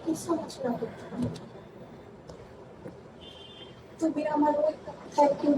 you so much, Rahul. तुम्ही आम्हाला thank you.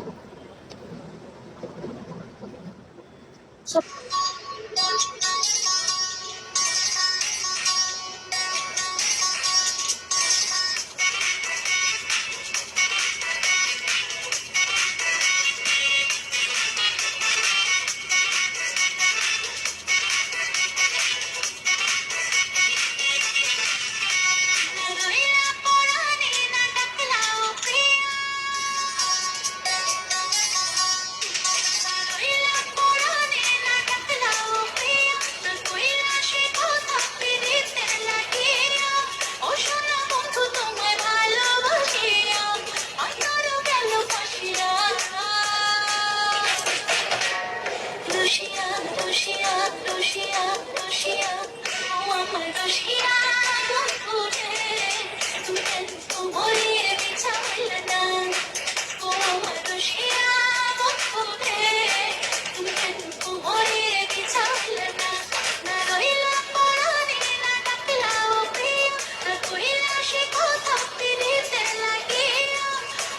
Lucia, Lucia, Lucia, Lucia, oh আমার Lucia, বন্ধুরে তুমি মোরে বিছাইলা না, ও আমার Lucia, বন্ধুরে তুমি মোরে বিছাইলা না, না রইলা পরাণে না ডাকলাও প্রিয়, না কইলা সে কথা পিরিতে লাগিয়া,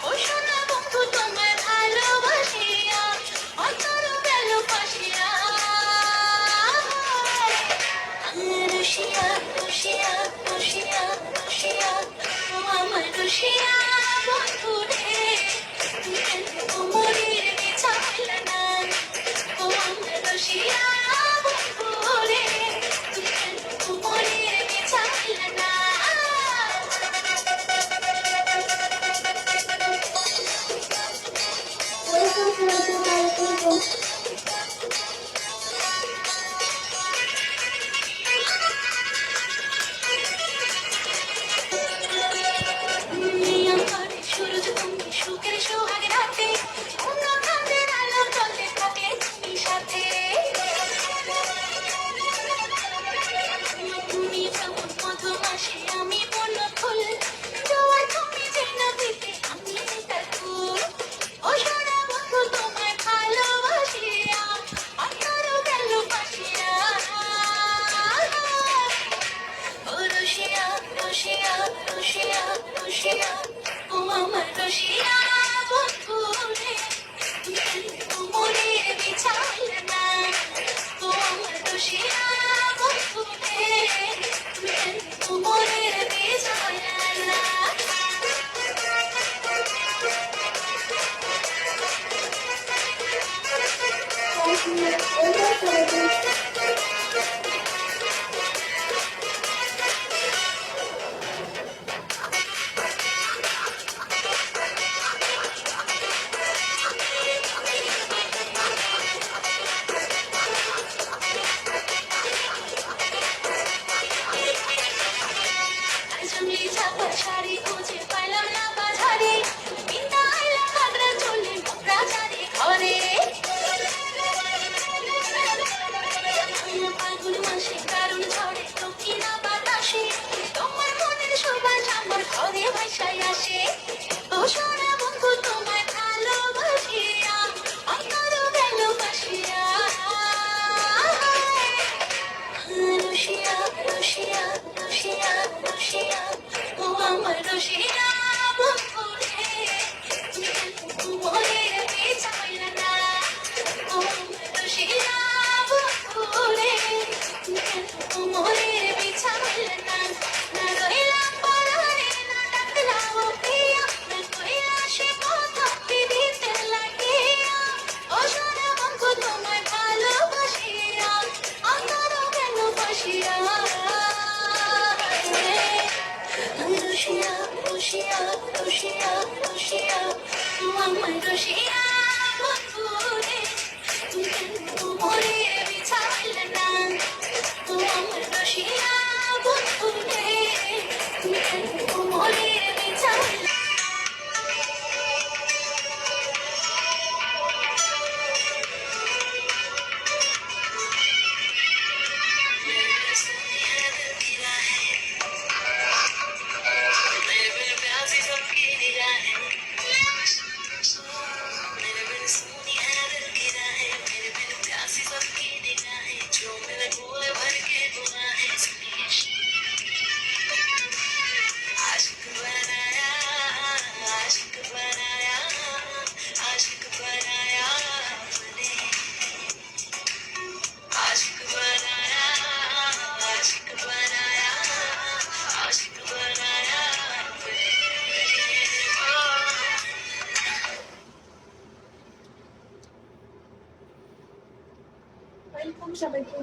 ও সোনা বন্ধু তোমায় ভালোবাসিয়া অন্তর গেল পাশিয়া, Lucia, Lucia, Lucia, Lucia, ও আমার Lucia, বন্ধুরে তুমি মোরে বিছাইলা না, ও আমার Lucia, বন্ধুরে তুমি মোরে বিছাইলা না. আমার সূরজ তুমি সুখের সোহাগে রাতে, অন্য চাঁদের আলো জলে থাকে তুমি সাথে, তুমি যেমন মধুমাসি আমি বন্য ফুল, জোয়ার তুমি যে নদীতে আমি তার ফুল, ও সোনা বন্ধু তোমায় ভালোবাসিয়া অন্তর গেল পাশিয়া, ও Lucia, Lucia, Lucia, Lucia, ও আমার Lucia, বন্ধুরে তুমি মোরে বিছাইলা না, ও আমার Lucia, বন্ধুরে তুমি মোরে বিছাইলা না. জঙ্গলি চাপা শাড়ি খুঁজে পাইলাম না বাজারে, বিন্দা আইলা ঘাগরা চলে মোগরা চারি ঘরে, ফাল্গুন মাসে দারুণ ঝড়ে দক্ষিণা বাতাসে তোমার মনের সুবাস আমার ঘরে ভাসায় আসে, ও সোনা বন্ধু তোমায় ভালোবাসিয়া অন্তর গেল পাশিয়া, Lucia, Lucia, Lucia, Lucia, ও আমার Lucia, বন্ধুরে তুমি মোরে বিছাইলা না, ও আমার Lucia, বন্ধুরে তুমি মোরে বিছাইলা না, না রইলা পরাণে না ডাকলাও প্রিয়, না কইলা সে কথা পিরিতে লাগিয়া, ও সোনা বন্ধু তোমায় ভালোবাসিয়া অন্তর গেল পাশিয়া, Lucia, Lucia, Lucia, Lucia, ও আমার Lucia, বন্ধুরে তুমি মোরে বিছাইলা না, ও আমার Lucia, বন্ধুরে তুমি মোরে বিছাইলা. जो मेरे भोले भर के गुनाह है সবাইকে।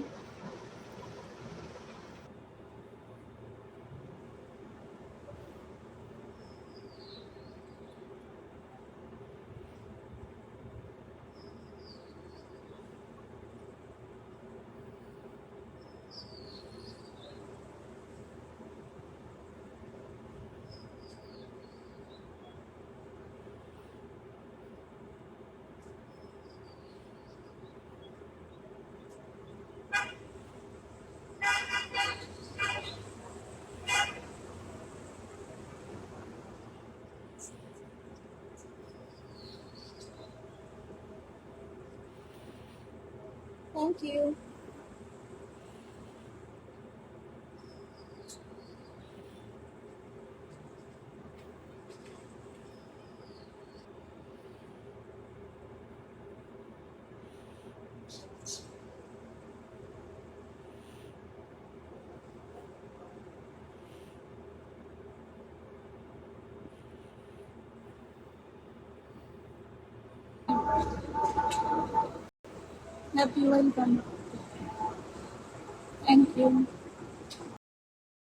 Thank you. Happy welcome. Thank you.